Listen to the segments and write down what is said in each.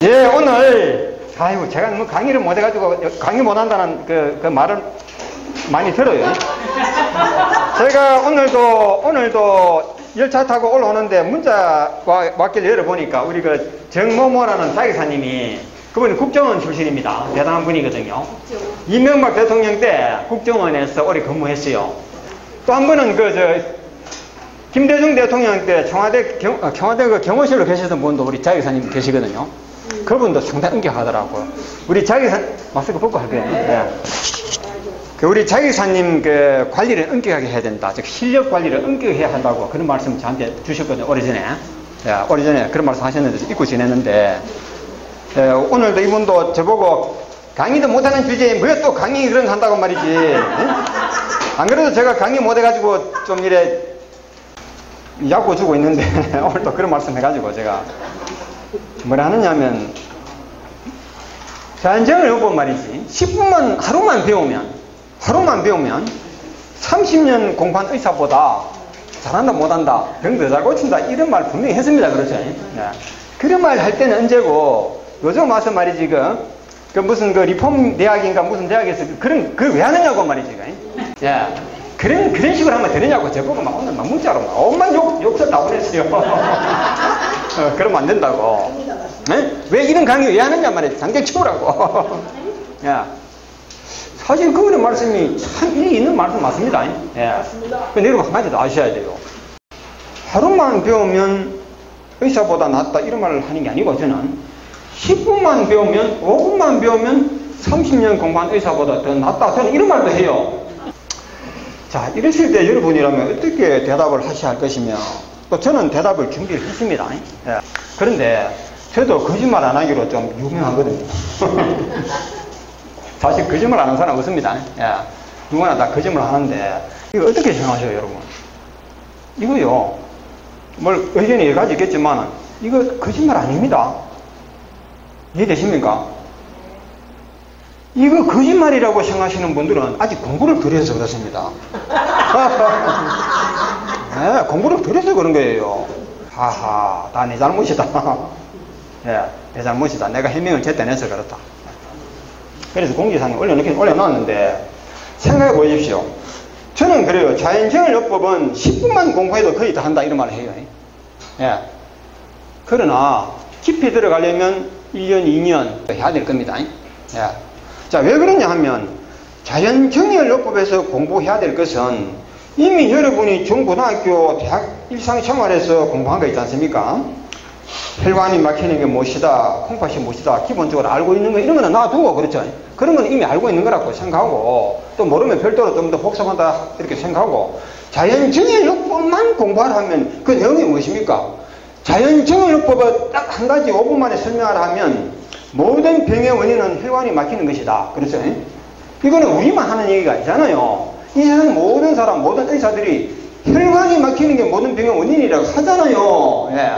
예, 오늘, 아이고, 제가 너무 강의를 못해가지고, 강의 못한다는 그 말을 많이 들어요. 제가 오늘도 열차 타고 올라오는데 문자가 왔길래 열어보니까, 우리 정모모라는 자기사님이, 그분이 국정원 출신입니다. 대단한 분이거든요. 이명박 대통령 때 국정원에서 오래 근무했어요. 또 한 분은 김대중 대통령 때 청와대 경호실로 계시던 분도 우리 자기사님 계시거든요. 그분도 상당히 엄격하더라고요. 우리 마스크 벗고 할게요. 네. 우리 자기사님 관리를 엄격하게 해야 된다. 즉 실력 관리를 엄격하게 해야 한다고 그런 말씀 저한테 주셨거든요. 오래전에. 네, 오래전에 그런 말씀 하셨는데 잊고 지냈는데, 네, 오늘도 이분도 저보고 강의도 못하는 주제에 왜 또 강의 그런 거 한다고 말이지. 네? 안 그래도 제가 강의 못해가지고 좀 이래 약고 주고 있는데 오늘도 그런 말씀 해가지고 제가 뭐라 하느냐면, 자연정을 못 본 말이지. 10분만 하루만 배우면 30년 공부한 의사보다 잘한다 못한다, 병 더 잘 고친다, 이런 말 분명히 했습니다. 그렇죠? 네. 그런 말 할 때는 언제고, 요즘 와서 말이지 무슨 리폼 대학인가 무슨 대학에서 왜 하느냐고 말이지. 예. 그런 식으로 하면 되느냐고 저보고 오늘 문자로 엄만 욕설 다 보냈어요. 그러면 안 된다고. 네? 왜 이런 강의 왜 하느냐 말이에요. 당장 치우라고. 예. 사실 그분의 말씀이 참 일리 있는 말씀 맞습니다. 예. 여러분 한 가지 더 아셔야 돼요. 하루만 배우면 의사보다 낫다, 이런 말을 하는 게 아니고, 저는 10분만 배우면, 5분만 배우면 30년 공부한 의사보다 더 낫다, 저는 이런 말도 해요. 자, 이러실 때 여러분이라면 어떻게 대답을 하셔야 할 것이며, 또 저는 대답을 준비를 했습니다. 예. 그런데 저도 거짓말 안 하기로 좀 유명하거든요. 사실 거짓말 안 하는 사람 없습니다. 예. 누구나 다 거짓말 하는데, 이거 어떻게 생각하셔요, 여러분? 이거요, 의견이 여러 가지 있겠지만, 이거 거짓말 아닙니다. 이해되십니까? 이거 거짓말이라고 생각하시는 분들은 아직 공부를 덜 해서 그렇습니다. 네, 공부를 덜 해서 그런 거예요. 하하, 다 내 잘못이다. 예, 내 잘못이다. 내가 해명을 제때 안 해서 그렇다. 그래서 공지사항에 올려놨는데, 생각해 보십시오. 저는 그래요. 자연정을요법은 10분만 공부해도 거의 다 한다, 이런 말을 해요. 예. 그러나 깊이 들어가려면 1년, 2년 해야 될 겁니다. 예. 자, 왜 그러냐 하면, 자연정의연료법에서 공부해야 될 것은 이미 여러분이 중고등학교, 대학 일상생활에서 공부한 거 있지 않습니까? 혈관이 막히는 게 무엇이다, 콩팥이 무엇이다, 기본적으로 알고 있는 거, 이런 거는 놔두고, 그렇죠? 그런 건 이미 알고 있는 거라고 생각하고, 또 모르면 별도로 좀 더 복잡하다, 이렇게 생각하고, 자연정의연료법만 공부하라 하면 그 내용이 무엇입니까? 자연정의연료법을 딱 한 가지 5분 만에 설명하라 하면, 모든 병의 원인은 혈관이 막히는 것이다. 그렇죠? 이거는 우리만 하는 얘기가 아니잖아요. 이 세상 모든 사람, 모든 의사들이 혈관이 막히는 게 모든 병의 원인이라고 하잖아요. 예.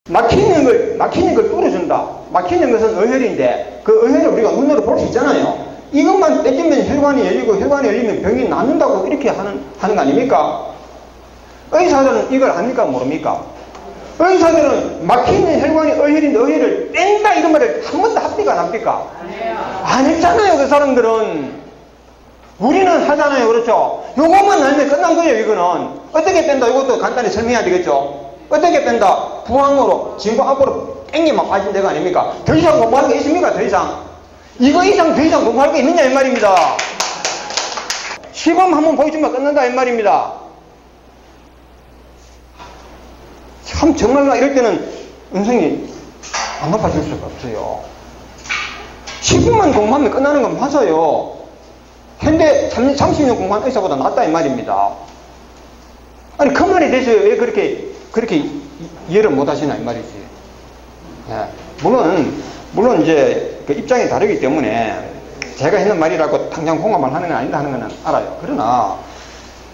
막히는 걸 뚫어준다. 막히는 것은 어혈인데, 그 어혈을 우리가 눈으로 볼 수 있잖아요. 이것만 떼주면 혈관이 열리고, 혈관이 열리면 병이 낫는다고 이렇게 하는 거 아닙니까? 의사들은 이걸 압니까? 모릅니까? 의사들은 막히는 혈관이 어혈인데 어혈을 뺀다, 이런 말을 한 번도 합니까? 안 합니까? 안 했잖아요, 그 사람들은. 우리는 하잖아요, 그렇죠? 요것만 알면 끝난 거예요, 이거는. 어떻게 뺀다, 이것도 간단히 설명해야 되겠죠? 어떻게 뺀다? 부항으로, 진구 앞으로 땡기만 빠진 데가 아닙니까? 더 이상 공부할 게 있습니까? 더 이상. 이거 이상 더 이상 공부할 게 있느냐, 이 말입니다. 시범 한번 보여주면 끝난다, 이 말입니다. 참 정말 이럴 때는 음성이 안 높아질 수가 없어요. 10분만 공부하면 끝나는 건 맞아요. 현대 30년 공부한 의사보다 낫다, 이 말입니다. 아니, 그 말에 대해서 왜 그렇게 이해를 못 하시나, 이 말이지. 예. 물론 이제 그 입장이 다르기 때문에 제가 했는 말이라고 당장 공감을 하는 건 아니다 하는 건 알아요. 그러나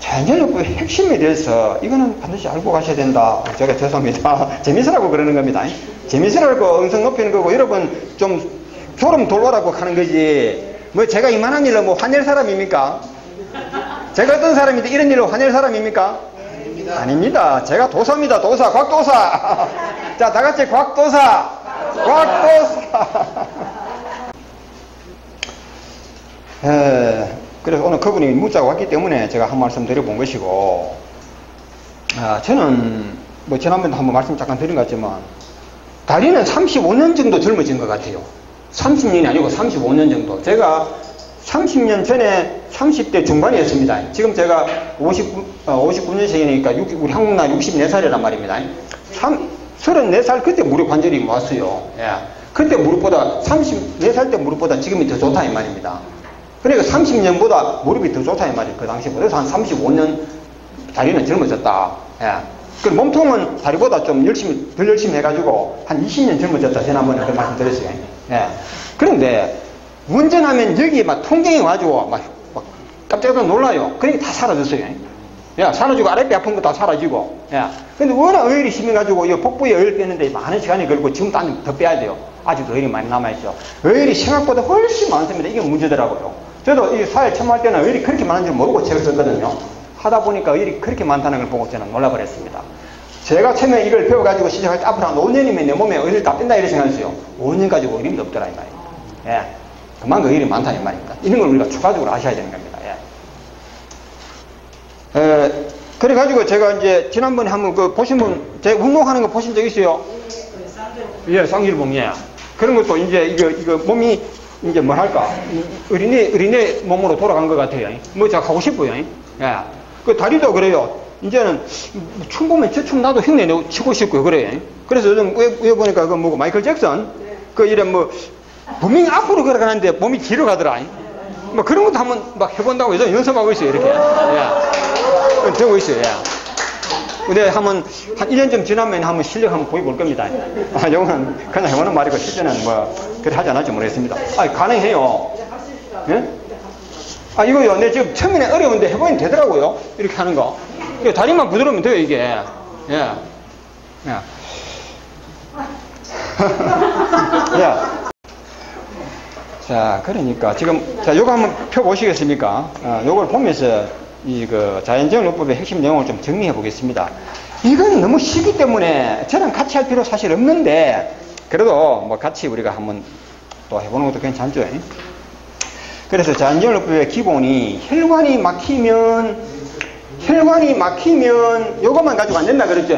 자연정의연료법의 핵심에 대해서 이거는 반드시 알고 가셔야 된다. 제가 죄송합니다. 재밌으라고 그러는 겁니다. 재밌으라고 음성 높이는 거고, 여러분 좀 졸음 돌보라고 하는 거지. 제가 이만한 일로 화낼 사람입니까? 제가 어떤 사람인데 이런 일로 화낼 사람입니까? 아닙니다. 제가 도사입니다. 도사, 곽도사. 자, 다 같이 곽도사. 꽉 그래서 오늘 그분이 문자가 왔기 때문에 제가 한 말씀 드려본 것이고, 저는 뭐 지난번에도 한번 말씀 잠깐 드린 것 같지만 다리는 35년 정도 젊어진 것 같아요. 30년이 아니고 35년 정도. 제가 30년 전에 30대 중반이었습니다. 지금 제가 59년생이니까 우리 한국 나이 64살이란 말입니다. 34살 그때 무릎 관절이 왔어요. 예. 그때 무릎보다 34살 때 무릎보다 지금이 더 좋다 이 말입니다. 그러니까 30년보다 무릎이 더 좋다 이 말이에요. 그 당시보다. 그래서 한 35년 다리는 젊어졌다. 예. 그 몸통은 다리보다 좀 덜 열심히 해가지고 한 20년 젊어졌다. 지난번에 그 말씀 드렸어요. 예. 그런데 운전하면 여기 막 통증이 와가지고 막 깜짝 놀라요. 그러니까 다 사라졌어요. 야, 사라지고 아랫배 아픈 거 다 사라지고. 야. 근데 워낙 어혈이 심해가지고 이 복부에 어혈 빼는데 많은 시간이 걸리고 지금도 더 빼야 돼요. 아직도 어혈이 많이 남아있죠. 어혈이 생각보다 훨씬 많습니다. 이게 문제더라고요. 저도 이 사회 처음 할 때는 어혈이 그렇게 많은 줄 모르고 책을 썼거든요. 하다 보니까 어혈이 그렇게 많다는 걸 보고 저는 놀라버렸습니다. 제가 처음에 이걸 배워가지고 시작할 때 앞으로 한 5년이면 내 몸에 어혈 다 뺀다 이렇게 생각했어요. 5년 가지고 어혈이 없더라 이 말이에요. 예. 그만큼 어혈이 많다 이 말입니다. 이런 걸 우리가 추가적으로 아셔야 되는 겁니다. 예. 그래가지고 제가 이제 지난번에 한번 그 보신 분, 제가 운동하는 거 보신 적 있어요? 예, 쌍질봉, 예. 그런 것도 이제 이거 몸이 이제 뭐 할까? 어린애 몸으로 돌아간 것 같아요. 뭐 제가 하고 싶어요. 예. 그 다리도 그래요. 이제는 춤 보면 저 춤 나도 흉내 내고 치고 싶고요. 그래요. 그래서 요즘 왜 보니까 그 뭐고 마이클 잭슨? 그 이래 뭐 분명히 앞으로 걸어가는데 몸이 뒤로 가더라. 뭐 그런 것도 한번 막 해본다고 해서 연습하고 있어요. 이렇게. 예. 되고 있어요. 예. 근데 한번 한 1년쯤 지나면 한번 실력 한번 보여볼 겁니다. 이거는 그냥 해보는 말이고 실제는 뭐 그렇게 하지 않을지 모르겠습니다. 가능해요. 예? 이거요. 내 지금 처음에는 어려운데 해보면 되더라고요. 이렇게 하는 거. 다리만 부드러우면 돼요, 이게. 예. 예. 예. 자, 그러니까 지금 자, 요거 한번 펴보시겠습니까? 요걸 보면서 자연정력법의 핵심 내용을 좀 정리해 보겠습니다. 이건 너무 쉽기 때문에 저는 같이 할 필요 사실 없는데 그래도 뭐 같이 우리가 한번 또 해보는 것도 괜찮죠. 그래서 자연정력법의 기본이 혈관이 막히면 요것만 가지고 안 된다 그랬죠.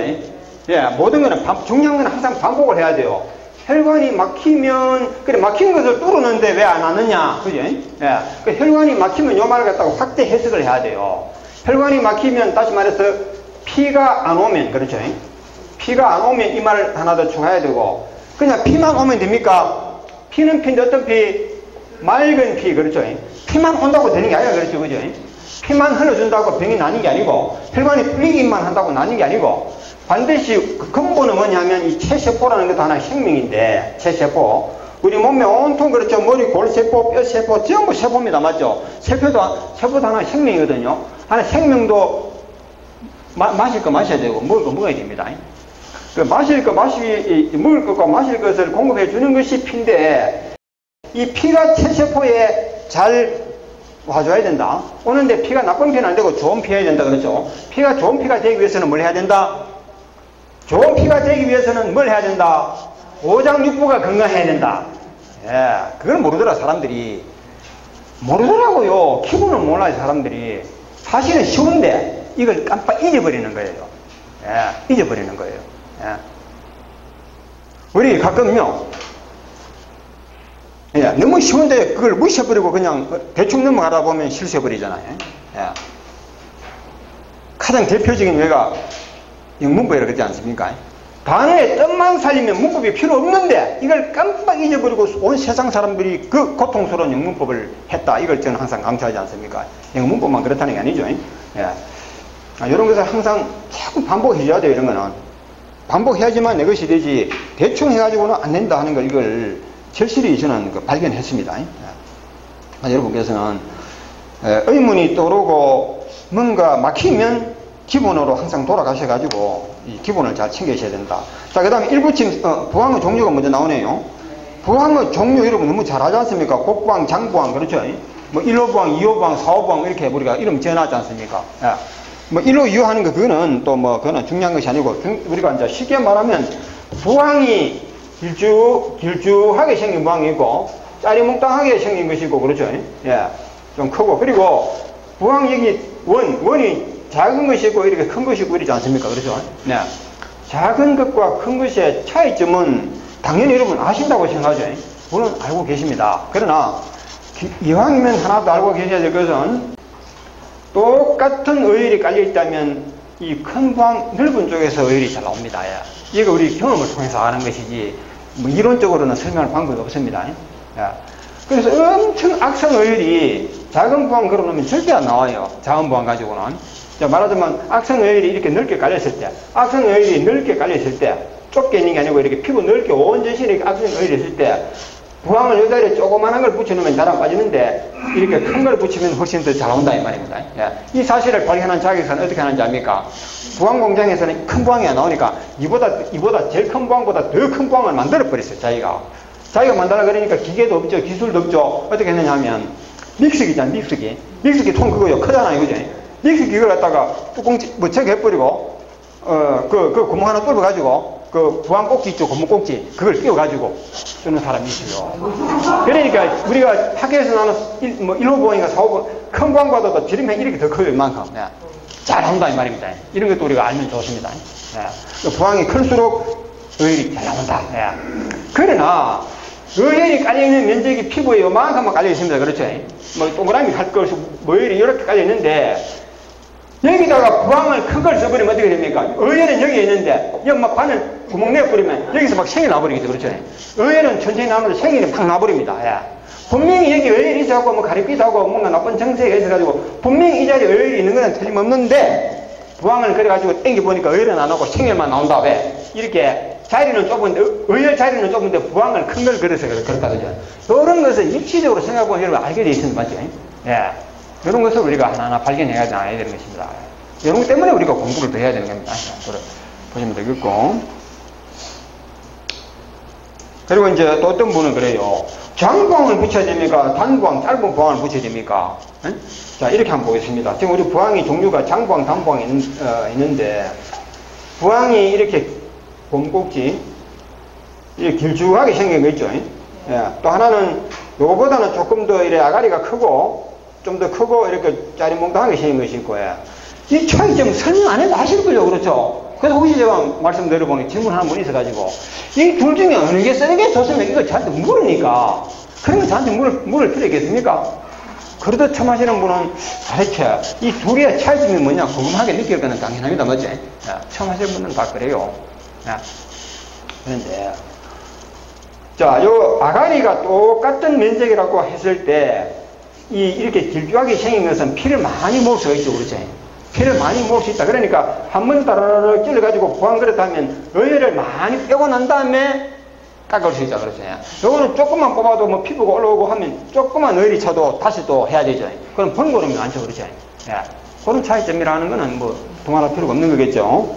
예, 모든 거는 중요한 건 항상 반복을 해야 돼요. 혈관이 막히면, 그래, 막힌 것을 뚫었는데 왜 안 하느냐, 그지? 예. 그 혈관이 막히면 요 말을 갖다가 확대 해석을 해야 돼요. 혈관이 막히면, 다시 말해서, 피가 안 오면, 그렇죠? 피가 안 오면 이 말을 하나 더 추가해야 되고, 그냥 피만 오면 됩니까? 피는 피인데 어떤 피? 맑은 피, 그렇죠? 피만 온다고 되는 게 아니라 그렇죠, 그죠? 피만 흘러준다고 병이 나는 게 아니고, 혈관이 풀리기만 한다고 나는 게 아니고, 반드시 그 근본은 뭐냐면 이 체세포라는 것도 하나의 생명인데, 체세포. 우리 몸에 온통 그렇죠. 머리, 골세포, 뼈세포, 전부 세포입니다. 맞죠? 세포도 하나의 생명이거든요. 하나의 생명도 마실 거 마셔야 되고, 먹을 거 먹어야 됩니다. 그 먹을 것과 마실 것을 공급해 주는 것이 피인데, 이 피가 체세포에 잘 와줘야 된다. 오는데 피가 나쁜 피는 안 되고 좋은 피 해야 된다. 그렇죠? 피가 좋은 피가 되기 위해서는 뭘 해야 된다? 좋은 피가 되기 위해서는 뭘 해야 된다? 오장육부가 건강해야 된다. 예, 그걸 모르더라, 사람들이. 모르더라고요. 기본은 몰라요, 사람들이. 사실은 쉬운데, 이걸 깜빡 잊어버리는 거예요. 예, 잊어버리는 거예요. 예. 우리 가끔요, 예, 너무 쉬운데 그걸 무시해버리고 그냥 대충 넘어가다 보면 실수해버리잖아요. 예. 가장 대표적인 예가 영문법이라고 그러지 않습니까? 단어의 뜻만 살리면 문법이 필요 없는데 이걸 깜빡 잊어버리고 온 세상 사람들이 그 고통스러운 영문법을 했다. 이걸 저는 항상 강조하지 않습니까? 영문법만 그렇다는 게 아니죠. 예. 이런 것을 항상 자꾸 반복해줘야 돼요. 이런 거는 반복해야지만 내 것이 되지 대충 해가지고는 안 된다 하는 걸 이걸 절실히 저는 발견했습니다. 예. 여러분께서는 의문이 떠오르고 뭔가 막히면 기본으로 항상 돌아가셔가지고 이 기본을 잘 챙기셔야 된다. 자, 그 다음에 일부침, 부항의 종류가 먼저 나오네요. 부항의 종류 여러분 너무 잘 하지 않습니까? 곡부항, 장부항, 그렇죠? 뭐 1호 부항, 2호 부항, 4호 부항 이렇게 우리가 이름 지어놨지 않습니까? 예. 뭐 1호, 2호 하는 거 그거는 또 뭐 그거는 중요한 것이 아니고 우리가 이제 쉽게 말하면 부항이 길쭉하게 생긴 부항이 있고, 짜리몽땅하게 생긴 것이 있고, 그렇죠? 예. 좀 크고, 그리고 부항 여기 원이 작은 것이 있고, 이렇게 큰 것이 있고, 이러지 않습니까? 그렇죠? 네. 작은 것과 큰 것의 차이점은 당연히 여러분 아신다고 생각하죠? 물론 알고 계십니다. 그러나, 이왕이면 하나 더 알고 계셔야 될 것은, 똑같은 어혈이 깔려있다면, 이 큰 부항 넓은 쪽에서 어혈이 잘 나옵니다. 예. 이거 우리 경험을 통해서 아는 것이지, 뭐 이론적으로는 설명할 방법이 없습니다. 예. 그래서 엄청 악성 어혈이 작은 부항 걸어놓으면 절대 안 나와요. 작은 부항 가지고는. 자, 말하자면 악성 어혈이 이렇게 넓게 깔렸을 때, 악성 어혈이 넓게 깔렸을 때, 좁게 있는 게 아니고 이렇게 피부 넓게 온 전신에 악성 어혈이 있을 때, 부항을 이 자리에 조그만한 걸 붙여놓으면 잘 안 빠지는데, 이렇게 큰 걸 붙이면 훨씬 더 잘 나온다 이 말입니다. 예. 이 사실을 발견한 자기사는 어떻게 하는지 압니까? 부항 공장에서는 큰 부항이 안 나오니까 이보다 제일 큰 부항보다 더 큰 부항을 만들어 버렸어요. 자기가 만들라 그러니까 기계도 없죠, 기술도 없죠. 어떻게 했느냐 하면 믹서기잖아. 믹서기 통 그거요, 크잖아요, 그죠? 믹서기 그걸 갖다가 뚜껑 척 해버리고 그 구멍 하나 뚫어가지고 그 부항 꼭지 있죠, 고무 꼭지 그걸 끼워가지고 쓰는 사람이 있어요. 그러니까 우리가 학교에서 나는 1호 부항인가 4호 큰 부항보다도 지름이 이렇게 더 커요, 이만큼. 네. 잘한다 이 말입니다. 이런 것도 우리가 알면 좋습니다. 네. 부항이 클수록 어혈이 잘 나온다. 네. 그러나 어혈이 깔려있는 면적이 피부에 요만큼만 깔려있습니다. 그렇죠? 뭐 동그라미 할 것이 어혈이 이렇게 깔려있는데 여기다가 부항을 큰 걸 써버리면 어떻게 됩니까? 어혈은 여기 있는데 여기 막 바늘 구멍 내버리면 여기서 막 생이 나버리겠죠. 그렇죠? 어혈은 천천히 나오는데 생이 팍 나버립니다. 예. 분명히 여기 어혈이 있어갖고 뭐 가리비도 하고 뭔가 나쁜 정세가 있어가지고 분명히 이 자리에 어혈이 있는 건 틀림없는데 부항을 그래가지고 땡겨보니까 어혈은 안 나오고 생혈만 나온다. 왜? 이렇게 자리는 좁은데 어혈 자리는 좁은데 부항을 큰 걸 그려서 그렇다 그죠? 이런 것을 입체적으로 생각해보면 여러분 알게 돼 있으면 맞죠? 예. 이런 것을 우리가 하나하나 발견해야 되는 것입니다. 이런 것 때문에 우리가 공부를 더 해야 되는 겁니다. 보시면 되겠고. 그리고 이제 또 어떤 분은 그래요. 장부항을 붙여야 됩니까? 단부항, 짧은 부항을 붙여야 됩니까? 응? 자, 이렇게 한번 보겠습니다. 지금 우리 부항이 종류가 장부항, 단부항이 있는데, 부항이 이렇게 곰꼭지, 이렇게 길쭉하게 생긴 거 있죠? 예. 또 하나는, 요거보다는 조금 더 이래 아가리가 크고, 좀 더 크고, 이렇게 짜리몽땅하게 생긴 것이 있고, 예. 이 차이점 설명 안 해도 아실 거죠? 그렇죠? 그래서 혹시 제가 말씀드려보니 질문 한 분 있어가지고, 이 둘 중에 어느 게 쓰는 게 좋습니까? 이거 저한테 물으니까. 그러면 저한테 물을 필요 있겠습니까? 그러다 처음 하시는 분은 도대체 이 둘의 차이점이 뭐냐 궁금하게 느낄 거는 당연합니다. 맞지? 처음 하시는 분은 다 그래요. 그런데, 자, 요 아가리가 똑같은 면적이라고 했을 때, 이렇게 길쭉하게 생긴 것은 피를 많이 모을 수가 있죠. 그렇지? 피를 많이 모을 수 있다. 그러니까 한 번 따라락 찔러가지고 부항 그렇다면 어혈을 많이 빼고 난 다음에 깎을 수 있다. 그렇죠? 요거는 조금만 뽑아도 뭐 피부가 올라오고 하면 조금만 어혈이 차도 다시 또 해야 되죠. 그럼 번거로우면 안 쳐. 그렇죠? 예. 그런 차이점이라는 거는 뭐 두말할 필요가 없는 거겠죠.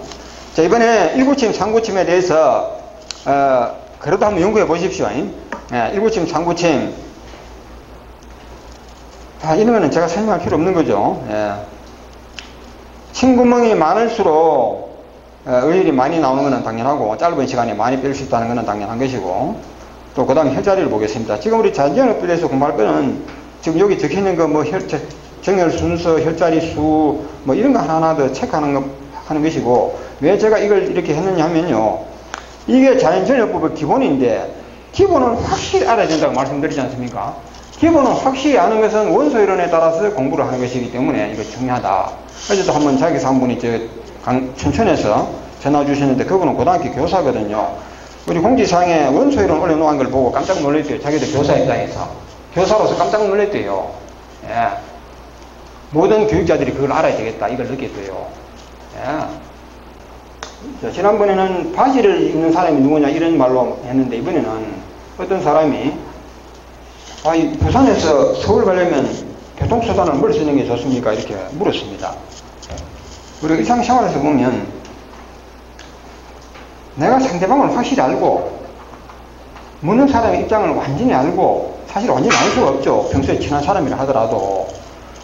자, 이번에 일구침, 상구침에 대해서 그래도 한번 연구해 보십시오. 예, 일구침, 상구침. 이런 거는 제가 설명할 필요 없는 거죠. 예. 침구멍이 많을수록 어혈이 많이 나오는 것은 당연하고 짧은 시간에 많이 뺄 수 있다는 것은 당연한 것이고 또 그 다음 혈자리를 보겠습니다. 지금 우리 자연정력부에서 공부할 거는 지금 여기 적혀있는 거 뭐 정혈 순서, 혈자리 수 뭐 이런 거 하나하나 더 체크하는 것이고 왜 제가 이걸 이렇게 했느냐 하면요. 이게 자연정력법의 기본인데 기본은 확실히 알아야 된다고 말씀드리지 않습니까? 기본은 확실히 아는 것은 원소이론에 따라서 공부를 하는 것이기 때문에 이거 중요하다. 어제도 한번 자기사 한 분이 춘천에서 전화 주셨는데 그분은 고등학교 교사거든요. 우리 공지사항에 원소이론 올려놓은 걸 보고 깜짝 놀랐대요. 자기도 교사 입장에서. 교사로서 깜짝 놀랐대요. 예. 모든 교육자들이 그걸 알아야 되겠다. 이걸 느꼈대요. 예. 자, 지난번에는 바지를 입는 사람이 누구냐 이런 말로 했는데 이번에는 어떤 사람이 부산에서 서울 가려면 교통수단을 뭘 쓰는 게 좋습니까? 이렇게 물었습니다. 우리가 일상생활에서 보면 내가 상대방을 확실히 알고 묻는 사람의 입장을 완전히 알고 사실 완전히 알 수가 없죠. 평소에 친한 사람이라 하더라도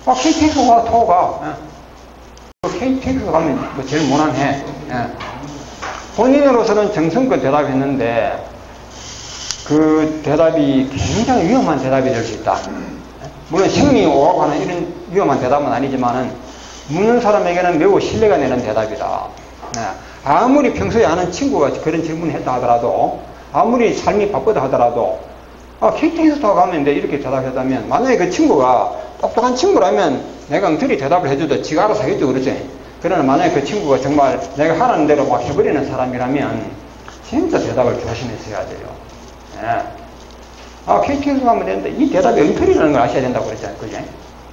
KTX가 타고가 KTX 가면 뭐 제일 무난해. 본인으로서는 정성껏 대답했는데 그 대답이 굉장히 위험한 대답이 될 수 있다. 물론 생명이 오가고 하는 이런 위험한 대답은 아니지만은 묻는 사람에게는 매우 신뢰가 되는 대답이다. 네. 아무리 평소에 아는 친구가 그런 질문을 했다 하더라도, 아무리 삶이 바쁘다 하더라도, KTX에 타고 가면 돼 이렇게 대답했다면, 만약에 그 친구가 똑똑한 친구라면 내가 엉터리 대답을 해줘도 지가 알아서 하겠죠, 그렇지? 그러나 만약에 그 친구가 정말 내가 하라는 대로 막 해버리는 사람이라면 진짜 대답을 조심해서 해야 돼요. 네. KTX에 가면 되는데 이 대답이 엉터리라는 걸 아셔야 된다고 그랬잖아요, 그죠?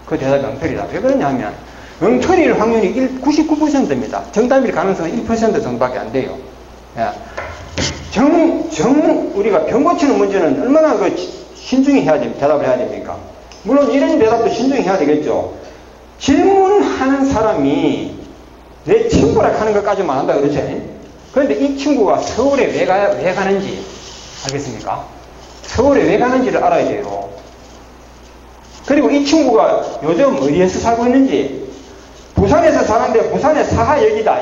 그 대답이 엉터리다. 왜 그러냐면 엉터리일 확률이 99%입니다. 정답일 가능성은 1% 정도밖에 안 돼요. 예. 우리가 병 고치는 문제는 얼마나 신중히 해야 됩니까? 대답을 해야 됩니까? 물론 이런 대답도 신중히 해야 되겠죠. 질문하는 사람이 내 친구라 하는 것까지만 한다 그러죠. 그런데 이 친구가 서울에 왜 가는지 알겠습니까? 서울에 왜 가는지를 알아야 돼요. 그리고 이 친구가 요즘 어디에서 살고 있는지, 부산에서 사는데 부산의 사하역이다.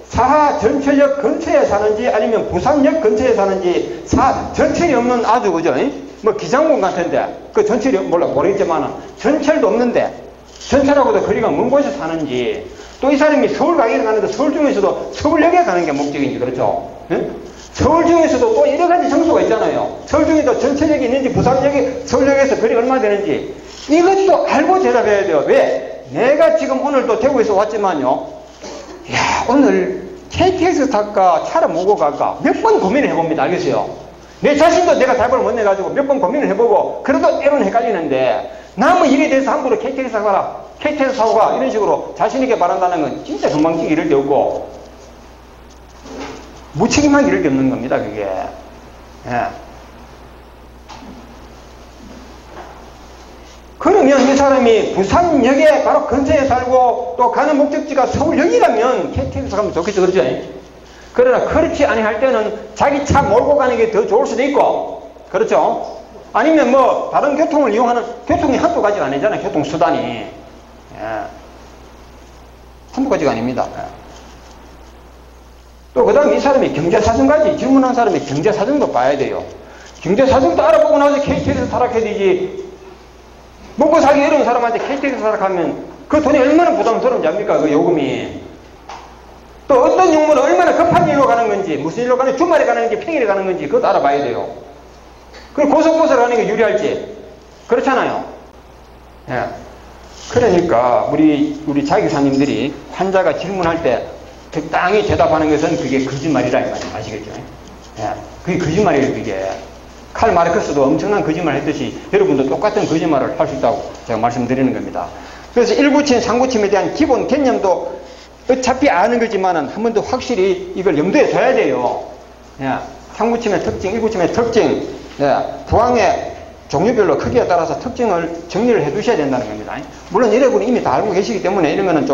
사하 전철역 근처에 사는지 아니면 부산역 근처에 사는지 전철이 없는 아주 그죠? 뭐 기장군 같은데 그 전철이 모르겠지만 전철도 없는데 전철하고도 거리가 먼 곳에 사는지, 또 이 사람이 서울 가기를 가는데 서울 중에서도 서울역에 가는 게 목적인지, 그렇죠? 서울 중에서도 또 여러 가지 장소가 있잖아요. 서울 중에도 전철역이 있는지 부산역이 서울역에서 거리가 얼마 되는지 이것도 알고 대답해야 돼요. 왜? 내가 지금 오늘 또 대구에서 왔지만요. 야, 오늘 KTX 탈까 차를 몰고 갈까 몇 번 고민을 해봅니다. 알겠어요? 내 자신도 내가 답을 못 내가지고 몇 번 고민을 해보고 그래도 때로는 헷갈리는데, 남의 일에 대해서 함부로 KTX 타고 가라, KTX 타고 가 이런 식으로 자신있게 말한다는 건 진짜 건방지기 이럴 데 없고 무책임하기 이럴 데 없는 겁니다. 그게. 예. 그러면 이 사람이 부산역에 바로 근처에 살고 또 가는 목적지가 서울역이라면 KTX 가면 좋겠죠, 그렇죠? 그러나 그렇지 아니할 때는 자기 차 몰고 가는 게 더 좋을 수도 있고, 그렇죠? 아니면 뭐 다른 교통을 이용하는, 교통이 한두 가지가 아니잖아요, 교통수단이. 예. 한두 가지가 아닙니다. 예. 또 그 다음에 이 사람이 경제사정까지, 질문한 사람이 경제사정도 봐야 돼요. 경제사정도 알아보고 나서 KTX 타락해야 되지. 먹고 살기 어려운 사람한테 KTX 타락하면 그 돈이 얼마나 부담스러운지 압니까? 그 요금이. 또 어떤 용무는 얼마나 급한 일로 가는 건지, 무슨 일로 가는지, 주말에 가는 건지 평일에 가는 건지 그것도 알아봐야 돼요. 그리고 고속버스를 가는 게 유리할지. 그렇잖아요. 예. 그러니까 우리 자기사님들이 환자가 질문할 때 적당히 대답하는 것은 그게 거짓말이라 이 말이에요. 아시겠죠? 예. 그게 거짓말이에요. 그게 칼 마르크스도 엄청난 거짓말을 했듯이 여러분도 똑같은 거짓말을 할 수 있다고 제가 말씀드리는 겁니다. 그래서 일구침, 상구침에 대한 기본 개념도 어차피 아는 거지만은 한 번 더 확실히 이걸 염두에 둬야 돼요. 예. 상구침의 특징, 일구침의 특징, 예. 부항의 종류별로 크기에 따라서 특징을 정리를 해 두셔야 된다는 겁니다. 물론 여러분이 이미 다 알고 계시기 때문에 이런 거는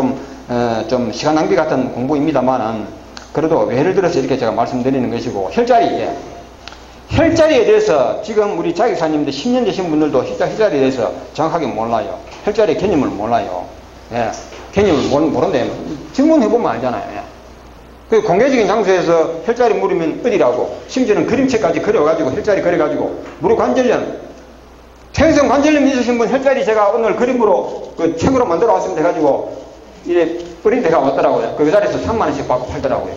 좀 시간 낭비 같은 공부입니다만은, 그래도 예를 들어서 이렇게 제가 말씀드리는 것이고, 혈자리, 예. 혈자리에 대해서 지금 우리 자기사님들 10년 되신 분들도 혈자리에 대해서 정확하게 몰라요. 혈자리 개념을 몰라요. 예. 개념을 모른대. 질문해보면 알잖아요. 예. 그 공개적인 장소에서 혈자리 물으면 어디라고, 심지어는 그림체까지 그려가지고 혈자리 그려가지고, 무릎 관절염, 퇴행성 관절염 있으신 분 혈자리 제가 오늘 그림으로 그 책으로 만들어 왔으면 돼가지고 이래 뿌린 데가 왔더라고요. 그 자리에서 3만원씩 받고 팔더라고요.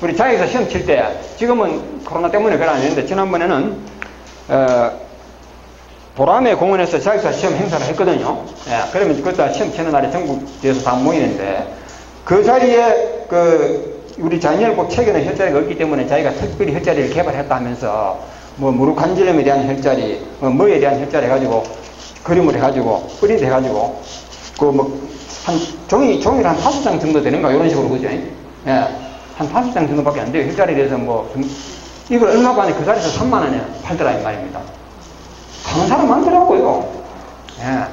우리 자기에서 시험 칠 때, 지금은 코로나 때문에 그건 아닌데 지난번에는 보람의 공원에서 자기사 시험 행사를 했거든요. 예, 그러면 그때 시험 치는 날에 전국에서 다 모이는데, 그 자리에 우리 자녀꼭 책에는 혈자리가 없기 때문에 자기가 특별히 혈자리를 개발했다 하면서 뭐 무릎 관절염에 대한 혈자리, 뭐에 대한 혈자리 해가지고 그림을 해가지고 프린트 해가지고 한 종이를 한 5장 정도 되는가 이런 식으로, 그죠? 예, 한 5장 정도밖에 안 돼요. 혈자리에 대해서 이걸 얼마 만에 그 자리에서 3만원에 팔더라 이 말입니다. 가는 사람 많더라고요. 예.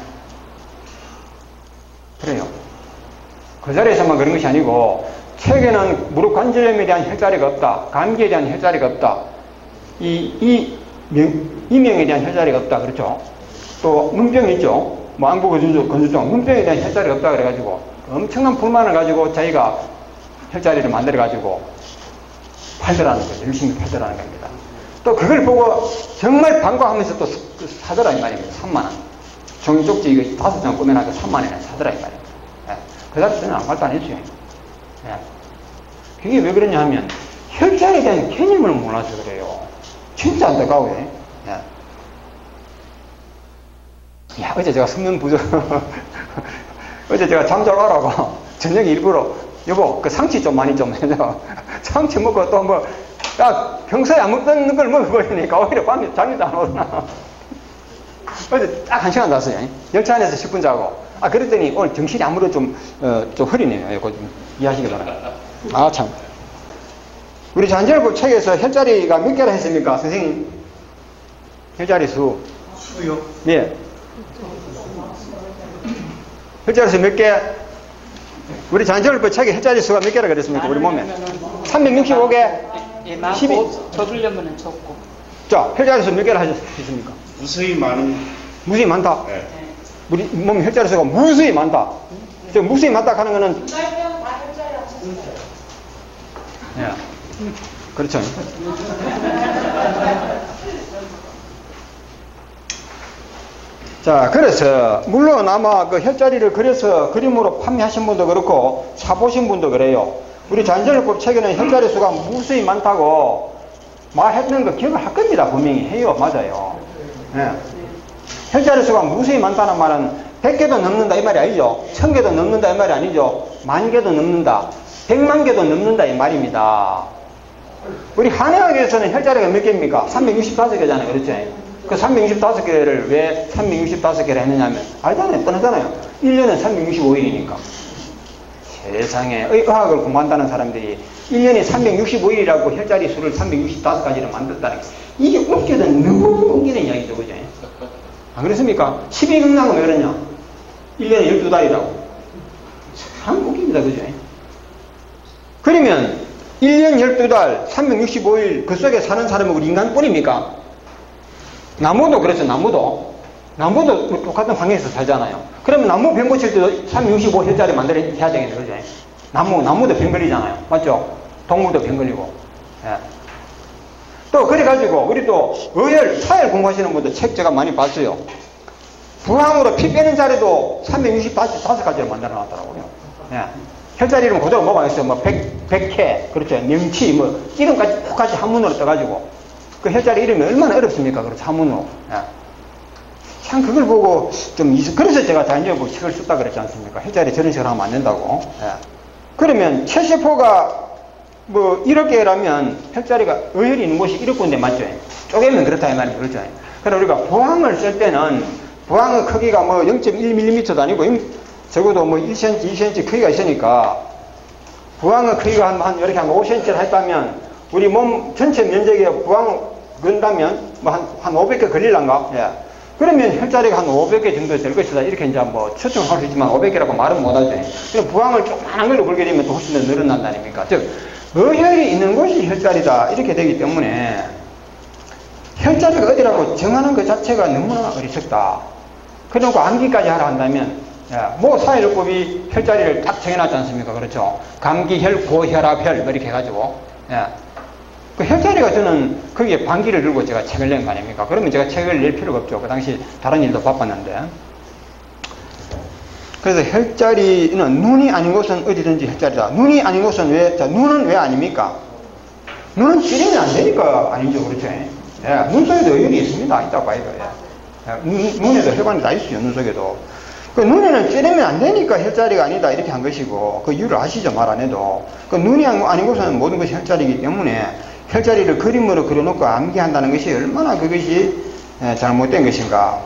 그래요. 그 자리에서만 그런 것이 아니고, 책에는 무릎 관절염에 대한 혈자리가 없다, 감기에 대한 혈자리가 없다, 이명에 대한 혈자리가 없다, 그렇죠? 또 문병이 있죠. 뭐 안구 건조증, 문병에 대한 혈자리가 없다 그래가지고 엄청난 불만을 가지고 자기가 혈자리를 만들어가지고 팔더라는 거예요. 열심히 팔더라는 겁니다. 또 그걸 보고 정말 반가워하면서 또 사더라 이 말입니다. 3만 원. 종이쪽지 이거 5장 꾸며놔서 3만 원에 사더라 이 말입니다. 예. 그 당시 저는 아무 말도 안 했어요. 예. 그게 왜 그러냐 하면 혈자에 대한 개념을 몰라서 그래요. 진짜 안타까워요. 예. 야, 어제 제가 숨는 부족 어제 제가 잠 잘 오라고 저녁에 일부러 여보 그 상치 좀 많이 좀 해줘. 상치 먹고 또 뭐 평소에 안 먹던 걸 먹어버리니까 오히려 밤에 잠이 안 오더나. 어제 딱 1시간 잤어요. 열차 안에서 10분 자고. 그랬더니 오늘 정신이 아무래도 좀 흐리네요. 이거 좀 이해하시기 바랍니다. 참. 우리 잔재료법 책에서 혈자리가 몇 개라 했습니까? 선생님? 혈자리 수. 수요? 네. 혈자리 수 몇 개? 우리 잔재료법 책에 혈자리 수가 몇 개라 그랬습니까? 우리 몸에. 365개? 12. 적으려면 적고. 자, 혈자리 수 몇 개라 하셨습니까? 무수히 많은. 무수히 많다? 네. 우리 몸 혈자리 수가 무수히 많다. 지금 무수히 많다 하는 거는. 예. 그렇죠. 자, 그래서, 물론 아마 그 혈자리를 그려서 그림으로 판매하신 분도 그렇고, 사보신 분도 그래요. 우리 잔재료법 책에는 혈자리 수가 무수히 많다고 말했는 거 기억을 할 겁니다. 분명히 해요. 맞아요. 예. 혈자리 수가 무수히 많다는 말은 100개도 넘는다 이 말이 아니죠. 1000개도 넘는다 이 말이 아니죠. 10,000개도 넘는다. 100만 개도 넘는다 이 말입니다. 우리 한의학에서는 혈자리가 몇 개입니까? 365개잖아요. 그렇죠? 그 365개를 왜 365개를 했느냐 하면 알잖아요. 뻔하잖아요. 1년은 365일이니까. 세상에 의학을 공부한다는 사람들이 1년에 365일이라고 혈자리 수를 365가지를 만들었다는 게 이게 웃겨도 너무 웃기는 이야기죠. 그죠? 안 그렇습니까? 12극락은 왜 그러냐? 1년에 12달이라고. 참 웃깁니다. 그죠? 그러면 1년 12달 365일 그 속에 사는 사람은 우리 인간뿐입니까? 나무도 그렇죠. 나무도 똑같은 환경에서 살잖아요. 그러면 나무 병 고칠 때도 365혈자리 만들어야 되겠네. 그죠? 나무도 병 걸리잖아요. 맞죠? 동물도 병 걸리고. 예. 또 그래가지고 우리 또 의열, 사열 공부하시는 분들 책 제가 많이 봤어요. 부항으로 피 빼는 자리도 365가지를 만들어 놨더라고요. 예. 혈자리 이름 그대로 먹어야겠어요. 뭐 백회, 그렇죠. 명치, 뭐 이름까지 똑같이 한문으로 떠가지고 그 혈자리 이름이 얼마나 어렵습니까? 그렇죠. 한문으로. 예. 참 그걸 보고 그래서 제가 잔재료법 책을 썼다 그랬지 않습니까? 혈자리 저런 식으로 하면 안 된다고. 예. 그러면 체세포가 뭐 1억 개라면 혈자리가 의혈이 있는 곳이 1억 군데 맞죠? 쪼개면 그렇다 이 말이죠. 그렇죠? 그럼 우리가 부항을 쓸 때는 부항의 크기가 뭐 0.1mm도 아니고 적어도 뭐 1cm, 2cm 크기가 있으니까 부항의 크기가 이렇게 한 5cm를 했다면 우리 몸 전체 면적에 부항 건다면 뭐 한 500개 걸릴란가? 예. 그러면 혈자리가 한 500개 정도 될 것이다. 이렇게 이제 뭐 추정할 수 있지만 500개라고 말은 못하죠. 그럼 부항을 조그만한 걸로 걸게 되면 또 훨씬 더 늘어난다니까. 즉, 의혈이 있는 곳이 혈자리다. 이렇게 되기 때문에 혈자리가 어디라고 정하는 것 자체가 너무나 어리석다. 그러고 암기까지 하라 한다면, 뭐 사회요법이 혈자리를 딱 정해놨지 않습니까? 그렇죠. 감기혈, 고혈압혈, 뭐 이렇게 해가지고. 그 혈자리가 저는 거기에 반기를 들고 제가 책을 낸 거 아닙니까? 그러면 제가 책을 낼 필요가 없죠. 그 당시 다른 일도 바빴는데. 그래서 혈자리는 눈이 아닌 곳은 어디든지 혈자리다. 눈이 아닌 곳은 왜? 자, 눈은 왜 아닙니까? 눈은 찌르면 안 되니까 아니죠. 그렇죠. 예, 눈 속에도 의혈이 있습니다. 이따 봐요. 예. 눈에도 혈관이 다 있어요. 눈 속에도. 그 눈에는 찌르면 안 되니까 혈자리가 아니다. 이렇게 한 것이고, 그 이유를 아시죠? 말 안 해도. 그 눈이 아닌 곳은 모든 것이 혈자리이기 때문에 혈자리를 그림으로 그려놓고 암기한다는 것이 얼마나 그것이 잘못된 것인가.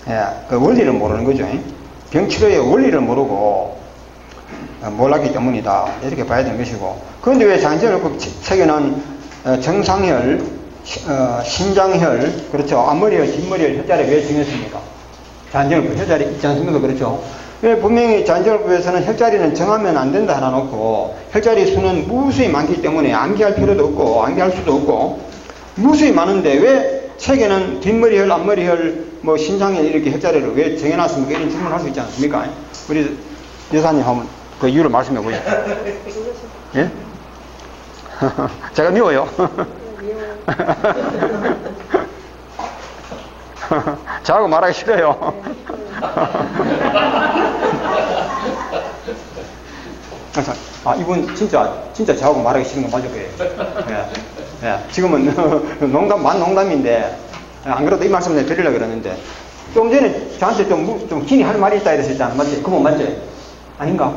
예, 그 원리를 모르는 거죠. 병치료의 원리를 모르고 몰랐기 때문이다. 이렇게 봐야 되는 것이고. 그런데 왜 잔재료법 책에는 정상혈, 신장혈, 그렇죠. 앞머리혈, 뒷머리혈, 혈자리 왜 정했습니까? 잔재료법 혈자리 있지 않습니까? 그렇죠. 왜 분명히 잔재료법에서는 혈자리는 정하면 안 된다 하나 놓고 혈자리 수는 무수히 많기 때문에 암기할 필요도 없고 암기할 수도 없고 무수히 많은데 왜 책에는 뒷머리혈, 앞머리혈, 뭐 신장혈 이렇게 혈자리를 왜 정해놨습니까? 이런 질문을 할 수 있지 않습니까? 우리 여사님 한번 그 이유를 말씀해 보시죠. 예? 제가 미워요. 저하고 말하기 싫어요. 이분 진짜 저하고 말하기 싫은 거 맞을 거예요. 예, 예. 지금은 농담인데, 안 그래도 이 말씀 내가 드리려고 그러는데, 좀 전에 저한테 좀 긴히 할 말이 있다 이랬었잖아. 맞지? 그건 맞지? 아닌가?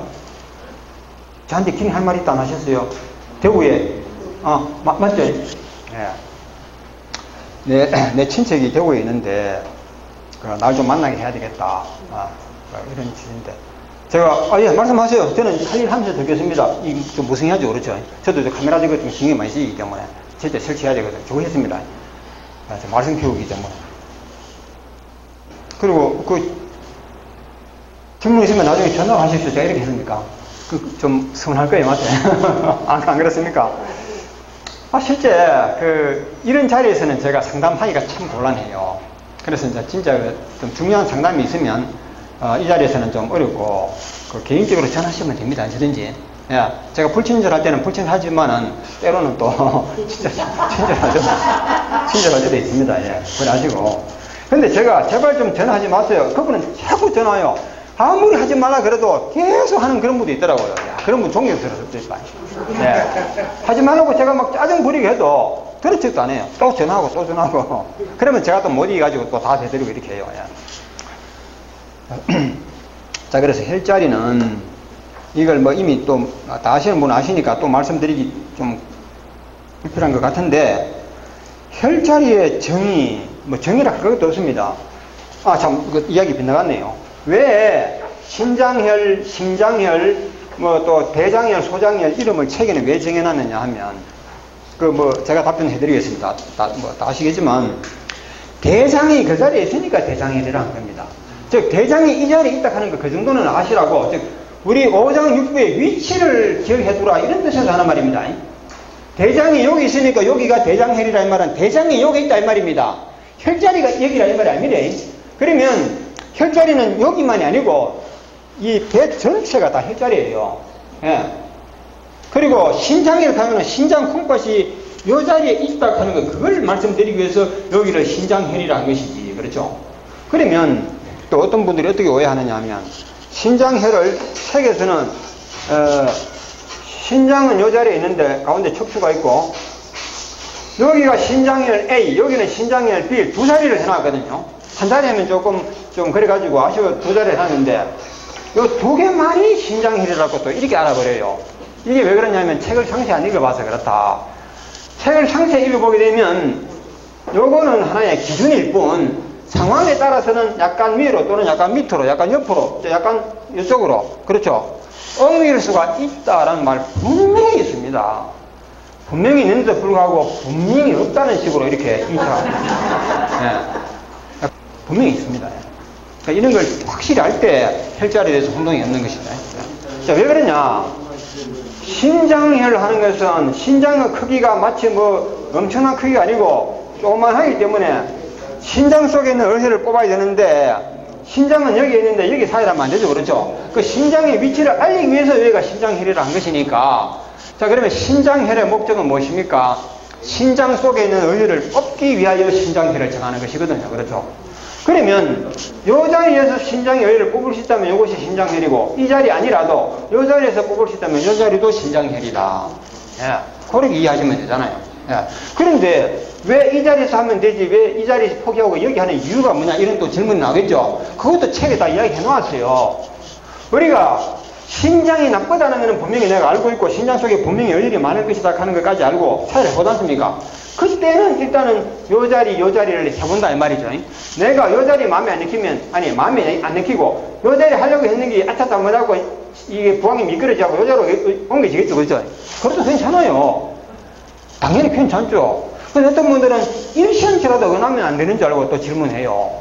저한테 긴히 할 말이 있다 안 하셨어요? 대구에. 맞지? 예. 내 친척이 대구에 있는데, 날 좀 만나게 해야 되겠다. 이런 짓인데. 제가, 예, 말씀하세요. 저는 할 일 하면서 듣겠습니다. 좀 무성하죠, 그렇죠? 저도 카메라 지고 좀 신경 많이 쓰이기 때문에, 절대 설치해야 되거든요. 저거 했습니다. 말씀 키우기 때문에. 그리고, 질문 있으면 나중에 전화하십시오. 제가 이렇게 했습니까? 좀 서운할 거예요, 맞죠? 안 그렇습니까? 실제, 이런 자리에서는 제가 상담하기가 참 곤란해요. 그래서 이제 진짜 좀 중요한 상담이 있으면, 이 자리에서는 좀 어렵고, 개인적으로 전화하시면 됩니다. 언제든지. 예, 제가 불친절할 때는 불친절하지만은, 때로는 또, 진짜, 친절할 때도 있습니다. 예, 그래가지고. 근데 제가, 제발 좀 전화하지 마세요. 그분은 자꾸 전화요. 아무리 하지 말라 그래도 계속 하는 그런 분도 있더라고요. 야, 그런 분 존경스럽습니다. 예. 하지 말라고 제가 막 짜증 부리게 해도, 들었지도 안 해요. 또 전화하고. 그러면 제가 또 못 이겨가지고 또 다 되드리고 이렇게 해요. 예. 자, 그래서 혈자리는 이걸 뭐 이미 또 다 아시는 분 아시니까 또 말씀드리기 좀 불필요한 것 같은데, 혈자리의 정의라 할 것도 없습니다. 이야기 빗나갔네요. 왜 신장혈, 심장혈, 또 대장혈, 소장혈 이름을 책에는 왜 정해놨느냐 하면, 제가 답변해 드리겠습니다. 다 아시겠지만, 대장이 그 자리에 있으니까 대장혈이라는 겁니다. 즉, 대장이 이 자리에 있다 하는 거 그 정도는 아시라고, 즉, 우리 오장육부의 위치를 기억해 두라, 이런 뜻에서 하는 말입니다. 대장이 여기 있으니까 여기가 대장혈이라 이 말은 대장이 여기 있다 이 말입니다. 혈자리가 여기라 이 말이 아닙니다. 그러면 혈자리는 여기만이 아니고 이 배 전체가 다 혈자리예요. 예. 그리고 신장혈 가면은 신장 콩팥이 이 자리에 있다 하는 거, 그걸 말씀드리기 위해서 여기를 신장혈이라 한 것이지. 그렇죠? 그러면 또 어떤 분들이 어떻게 오해하느냐 하면, 신장혈을 책에서는 신장은 이 자리에 있는데 가운데 척추가 있고, 여기가 신장혈 A, 여기는 신장혈 B, 두 자리를 해놨거든요. 한 자리 하면 좀 그래가지고 아쉬워 두 자리를 해놨는데, 요 두 개만이 신장혈이라고 또 이렇게 알아버려요. 이게 왜 그러냐면 책을 상세히 안 읽어봐서 그렇다. 책을 상세히 읽어보게 되면 요거는 하나의 기준일 뿐, 상황에 따라서는 약간 위로 또는 약간 밑으로, 약간 옆으로, 약간 이쪽으로, 그렇죠? 엉일 수가 있다라는 말 분명히 있습니다. 분명히 있는데도 불구하고 분명히 없다는 식으로 이렇게 예. 분명히 있습니다. 그러니까 이런 걸 확실히 할 때 혈자리에 대해서 혼동이 없는 것이다. 자, 왜 그러냐? 신장혈 하는 것은 신장의 크기가 마치 엄청난 크기가 아니고 조그만하기 때문에 신장 속에 있는 얼혈을 뽑아야 되는데, 신장은 여기 있는데 여기 사이라면 안 되죠. 그렇죠? 그 신장의 위치를 알리기 위해서 여기가 신장혈이라 한 것이니까. 자, 그러면 신장혈의 목적은 무엇입니까? 신장 속에 있는 얼혈을 뽑기 위하여 신장혈을 정하는 것이거든요. 그렇죠? 그러면 이 자리에서 신장의 얼혈을 뽑을 수 있다면 이것이 신장혈이고, 이 자리 아니라도 이 자리에서 뽑을 수 있다면 이 자리도 신장혈이다. 예. 그렇게 이해하시면 되잖아요. 예. 그런데 왜 이 자리에서 하면 되지, 왜 이 자리에서 포기하고 여기 하는 이유가 뭐냐, 이런 또 질문이 나오겠죠. 그것도 책에 다 이야기 해놓았어요. 우리가 신장이 나쁘다는 것은 분명히 내가 알고 있고, 신장 속에 분명히 열혈이 많을 것이다 하는 것까지 알고 차이를 해보지 않습니까? 그때는 일단은 요 자리를 해본다 이 말이죠. 내가 요 자리 마음에 안 느끼면, 마음에 안 느끼고 요 자리 하려고 했는 게 아차다 못하고 이게 부항이 미끄러지고 요 자리로 옮겨지겠죠. 그렇죠? 그것도 괜찮아요. 당연히 괜찮죠. 근데 어떤 분들은 1cm라도 어긋나면 안 되는 줄 알고 또 질문해요.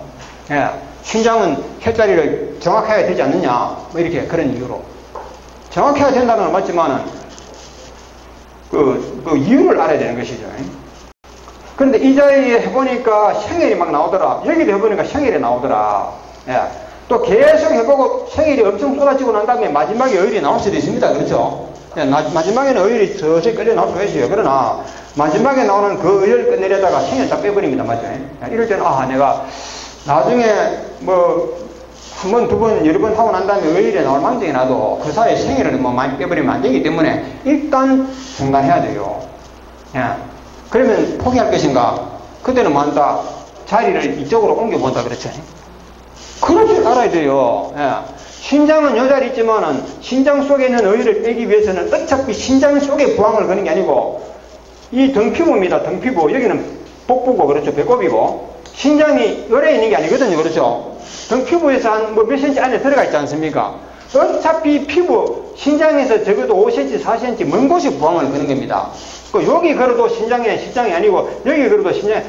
예. 신장은 혈자리를 정확해야 되지 않느냐, 이렇게 그런 이유로. 정확해야 된다는 건 맞지만은 그 이유를 알아야 되는 것이죠. 그런데 이 자리에 해보니까 생혈이 막 나오더라. 여기도 해보니까 생혈이 나오더라. 예. 또 계속 해보고 생혈이 엄청 쏟아지고 난 다음에 마지막에 열이 나올 수도 있습니다. 그렇죠? 마지막에는 의열이 서서히 끌려 나올 수가 있어요. 그러나 마지막에 나오는 그 의열 끝내려다가 생을 다 빼버립니다. 맞죠? 이럴 때는 내가 나중에 뭐 한 번, 두 번, 여러 번 하고 난 다음에 의열에 나올 망정이 나도 그 사이에 생일을 뭐 많이 빼버리면 안 되기 때문에 일단 중단해야 돼요. 그러면 포기할 것인가? 그때는 뭐한다? 자리를 이쪽으로 옮겨본다 그렇죠? 그럴 줄 알아야 돼요. 신장은 요 자리 있지만은 신장 속에 있는 의열을 빼기 위해서는 어차피 신장 속에 부항을 거는 게 아니고 이 등피부입니다. 등피부. 여기는 복부고 그렇죠. 배꼽이고 신장이 열에 있는 게 아니거든요. 그렇죠? 등피부에서 한 몇 cm 안에 들어가 있지 않습니까? 어차피 피부, 신장에서 적어도 5cm, 4cm 먼 곳이 부항을 거는 겁니다. 여기 걸어도 신장이 아니고 여기 걸어도 신장이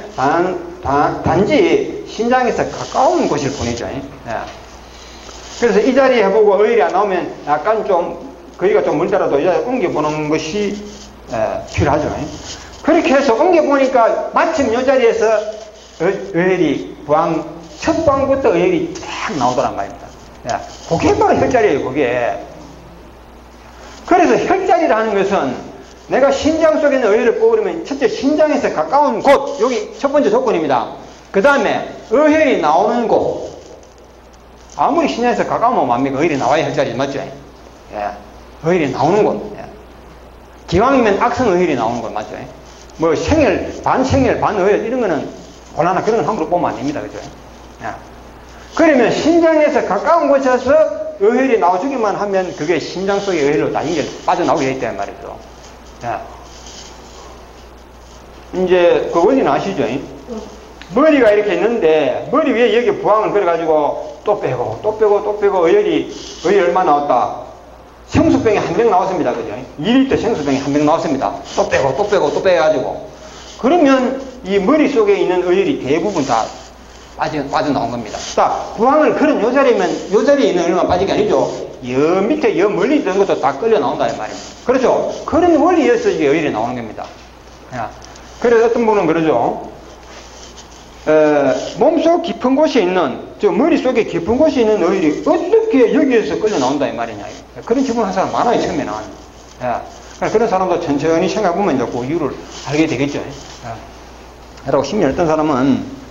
단지 신장에서 가까운 곳일 뿐이죠. 그래서 이 자리에 해보고 의열이 안 나오면 약간 좀 거리가 좀 멀더라도 이 자리에 옮겨보는 것이 필요하죠. 그렇게 해서 옮겨보니까 마침 이 자리에서 의열이 첫 부항부터 의열이 쫙 나오더란 말입니다. 그게 바로 혈자리예요. 그게. 그래서 혈자리를 하는 것은 내가 신장 속에 있는 의열을 뽑으려면 첫째 신장에서 가까운 곳, 여기 첫 번째 조건입니다. 그 다음에 의열이 나오는 곳. 아무리 신장에서 가까우면 뭡니까? 의열이 나와야 혈자리 맞죠? 의열이 나오는 곳. 기왕이면 악성 의열이 나오는 곳 맞죠? 뭐 생혈, 반생혈, 반의열 이런 거는 곤란한 그런 건 함부로 보면 안 됩니다. 그죠? 그러면 신장에서 가까운 곳에서 의열이 나와주기만 하면 그게 신장 속의 의열로 다 빠져나오게 되있단 말이죠. 이제 그 원리는 아시죠? 머리가 이렇게 있는데 머리 위에 여기 부항을 그려가지고 또 빼고 의열이 얼마 나왔다? 생수병이 한 병 나왔습니다. 그죠? 2리터 생수병이 한 병 나왔습니다. 또 빼가지고 그러면 이 머릿속에 있는 의열이 대부분 다 빠져나온 겁니다. 자, 부항을 그런 요 자리면 요 자리에 있는 의열만 빠진 게 아니죠. 여 밑에 여 멀리 있던 것도 다 끌려 나온다는 말입니다. 그렇죠? 그런 원리에서 이게 의열이 나오는 겁니다. 그래서 어떤 분은 그러죠. 몸속 깊은 곳에 있는, 머릿속에 깊은 곳에 있는 의열이 어떻게 여기에서 끌려 나온다 이 말이냐. 그런 질문을 한 사람 많아요, 처음에는. 그런 사람도 천천히 생각해보면 이제 그 이유를 알게 되겠죠. 그리고 심리 어떤 사람은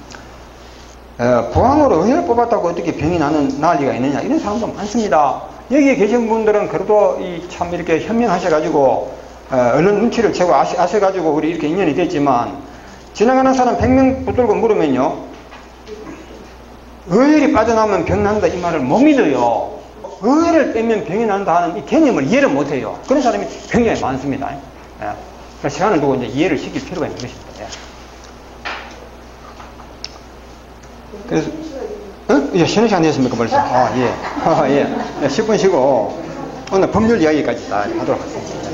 부항으로 의열을 뽑았다고 어떻게 병이 날 리가 있느냐 이런 사람도 많습니다. 여기에 계신 분들은 그래도 참 이렇게 현명하셔가지고 어느 눈치를 채고 아셔가지고 우리 이렇게 인연이 됐지만 지나가는 사람 100명 붙들고 물으면요 의열이 빠져나오면 병 난다 이 말을 못 믿어요. 의열을 빼면 병이 난다 하는 이 개념을 이해를 못해요. 그런 사람이 굉장히 많습니다. 그래서 시간을 두고 이제 이해를 시킬 필요가 있는 것입니다. 그래서, 쉬는 시간 됐습니까, 벌써? 예. 10분 쉬고, 오늘 법률 이야기까지 다 하도록 하겠습니다.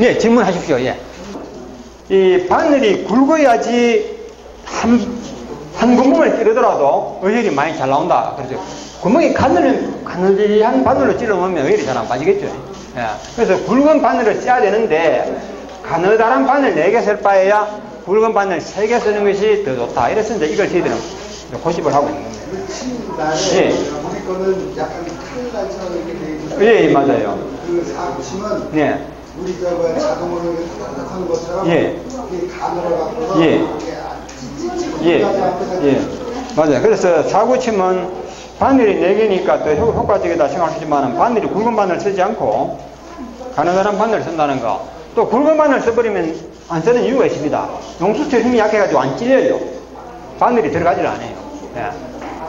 예, 질문하십시오, 이 바늘이 굵어야지 한 구멍을 찌르더라도 의열이 많이 잘 나온다. 그렇죠. 구멍이 가늘한 바늘로 찔러놓으면 의열이 잘 안 빠지겠죠. 그래서 굵은 바늘을 써야 되는데, 가느다란 바늘 4개 쓸 바에야 굵은 바늘 3개 쓰는 것이 더 좋다. 이래서 이제 이걸 저희들은 고집을 하고 있는 겁니다. 우리 거는 약간 칼날처럼 이렇게 되어 있는 맞아요. 그 사고침은 우리 자동으로 하는 것처럼 가늘어 갖고서 맞아요. 그래서 사고침은 바늘이 4개니까 더 효과적이다 생각하지만 바늘이 굵은 바늘 쓰지 않고 가느다란 바늘을 쓴다는 거. 또 굵은 바늘 써버리면 안 쓰는 이유가 있습니다. 용수철 힘이 약해가지고 안 찔려요. 바늘이 들어가지를 않아요.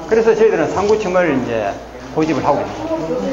그래서 저희들은 상구침을 이제 고집을 하고 있는 거예요.